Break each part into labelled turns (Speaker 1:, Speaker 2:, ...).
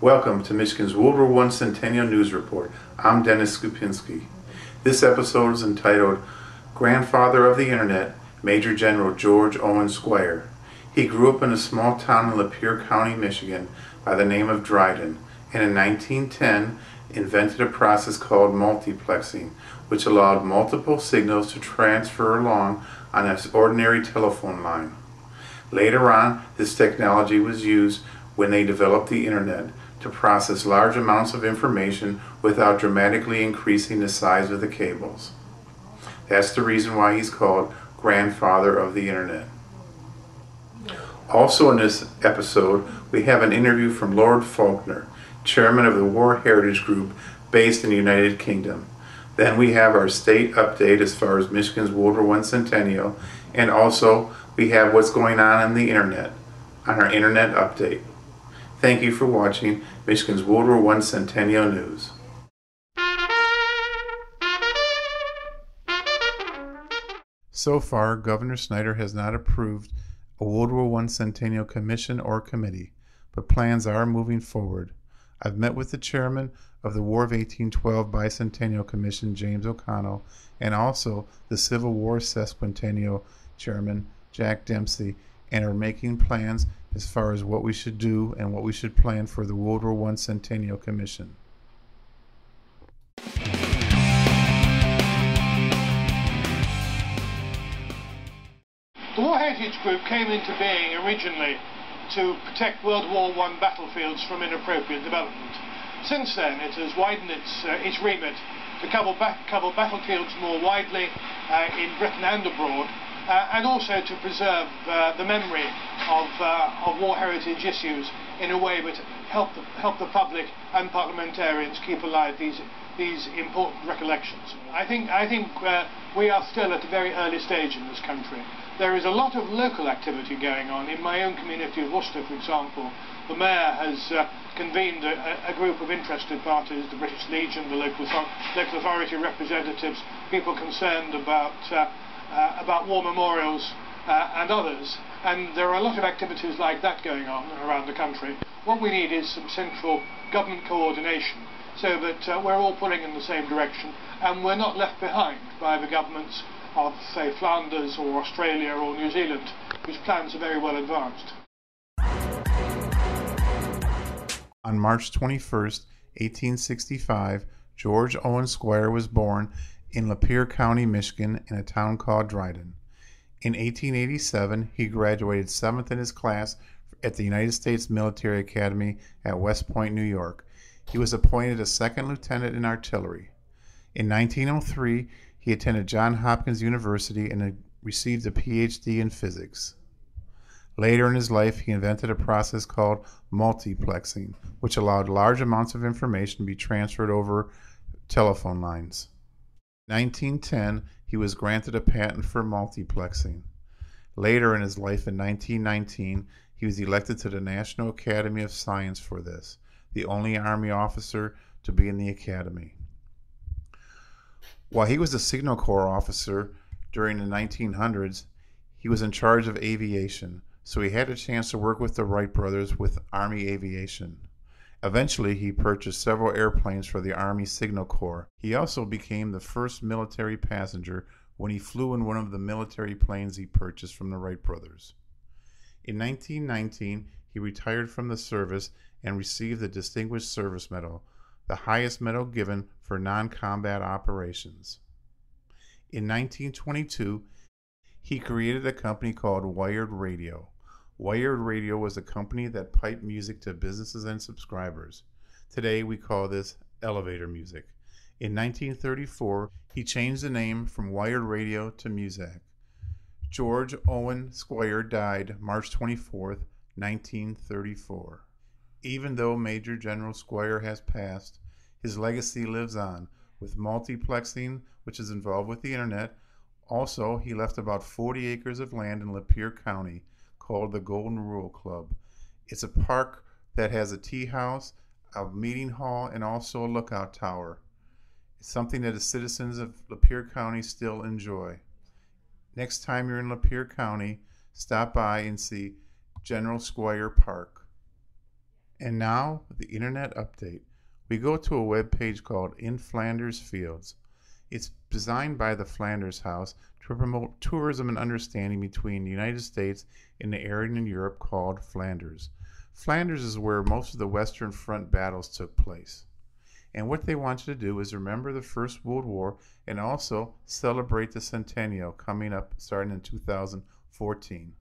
Speaker 1: Welcome to Michigan's World War I Centennial News Report. I'm Dennis Skupinski. This episode is entitled Grandfather of the Internet, Major General George Owen Squier. He grew up in a small town in Lapeer County, Michigan by the name of Dryden, and in 1910 invented a process called multiplexing, which allowed multiple signals to transfer along on an ordinary telephone line. Later on, this technology was used when they developed the Internet to process large amounts of information without dramatically increasing the size of the cables. That's the reason why he's called Grandfather of the Internet. Also in this episode, we have an interview from Lord Faulkner, chairman of the War Heritage Group based in the United Kingdom. Then we have our state update as far as Michigan's World War I Centennial, and also we have what's going on the Internet on our Internet update. Thank you for watching Michigan's World War I Centennial News. So far, Governor Snyder has not approved a World War I Centennial Commission or Committee, but plans are moving forward. I've met with the chairman of the War of 1812 Bicentennial Commission, James O'Connell, and also the Civil War Sesquicentennial Chairman, Jack Dempsey, and are making plans as far as what we should do and what we should plan for the World War I Centennial Commission.
Speaker 2: The War Heritage Group came into being originally to protect World War I battlefields from inappropriate development. Since then, it has widened its remit to cover battlefields more widely in Britain and abroad, and also to preserve the memory of war heritage issues in a way that help the public and parliamentarians keep alive these important recollections. I think we are still at a very early stage in this country. There is a lot of local activity going on. In my own community of Worcester, for example, the Mayor has convened a group of interested parties, the British Legion, the local authority representatives, people concerned about war memorials and others. And there are a lot of activities like that going on around the country. What we need is some central government coordination so that we're all pulling in the same direction and we're not left behind by the governments of, say, Flanders or Australia or New Zealand, whose plans are very well advanced.
Speaker 1: On March 21st, 1865, George Owen Squier was born in Lapeer County, Michigan, in a town called Dryden. In 1887, he graduated 7th in his class at the United States Military Academy at West Point, New York. He was appointed a second lieutenant in artillery. In 1903, he attended Johns Hopkins University and received a PhD in physics. Later in his life, he invented a process called multiplexing, which allowed large amounts of information to be transferred over telephone lines. In 1910, he was granted a patent for multiplexing. Later in his life, in 1919, he was elected to the National Academy of Science for this, the only Army officer to be in the Academy. While he was a Signal Corps officer during the 1900s, he was in charge of aviation, so he had a chance to work with the Wright brothers with Army aviation. Eventually, he purchased several airplanes for the Army Signal Corps. He also became the first military passenger when he flew in one of the military planes he purchased from the Wright brothers. In 1919, he retired from the service and received the Distinguished Service Medal, the highest medal given for non-combat operations. In 1922, he created a company called Wired Radio. Wired Radio was a company that piped music to businesses and subscribers. Today we call this elevator music. In 1934, he changed the name from Wired Radio to Muzak. George Owen Squier died March 24, 1934. Even though Major General Squier has passed, his legacy lives on with multiplexing, which is involved with the Internet. Also, he left about 40 acres of land in Lapeer County called the Golden Rule Club. It's a park that has a tea house, a meeting hall, and also a lookout tower. It's something that the citizens of Lapeer County still enjoy. Next time you're in Lapeer County, stop by and see General Squier Park. And now, the Internet Update. We go to a web page called In Flanders Fields. It's designed by the Flanders House to promote tourism and understanding between the United States and the area in Europe called Flanders. Flanders is where most of the Western Front battles took place. And what they want you to do is remember the First World War and also celebrate the centennial coming up starting in 2014.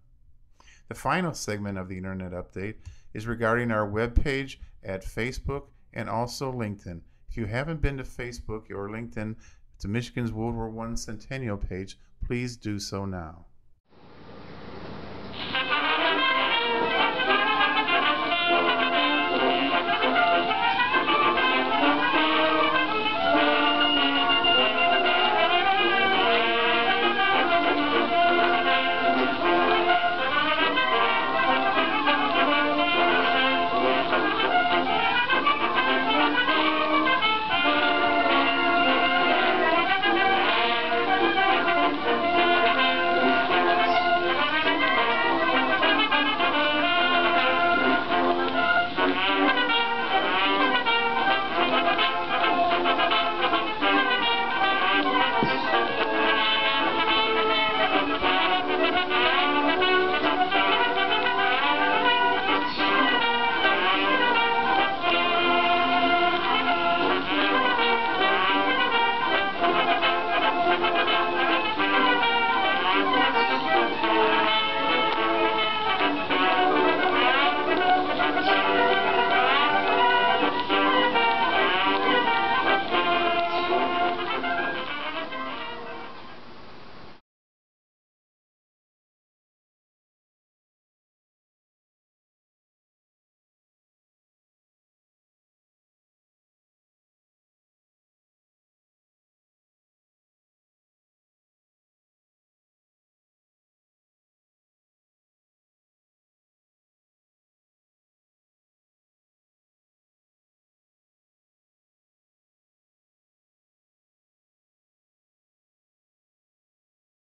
Speaker 1: The final segment of the Internet Update is regarding our webpage at Facebook and also LinkedIn. If you haven't been to Facebook or LinkedIn to Michigan's World War I Centennial page, please do so now.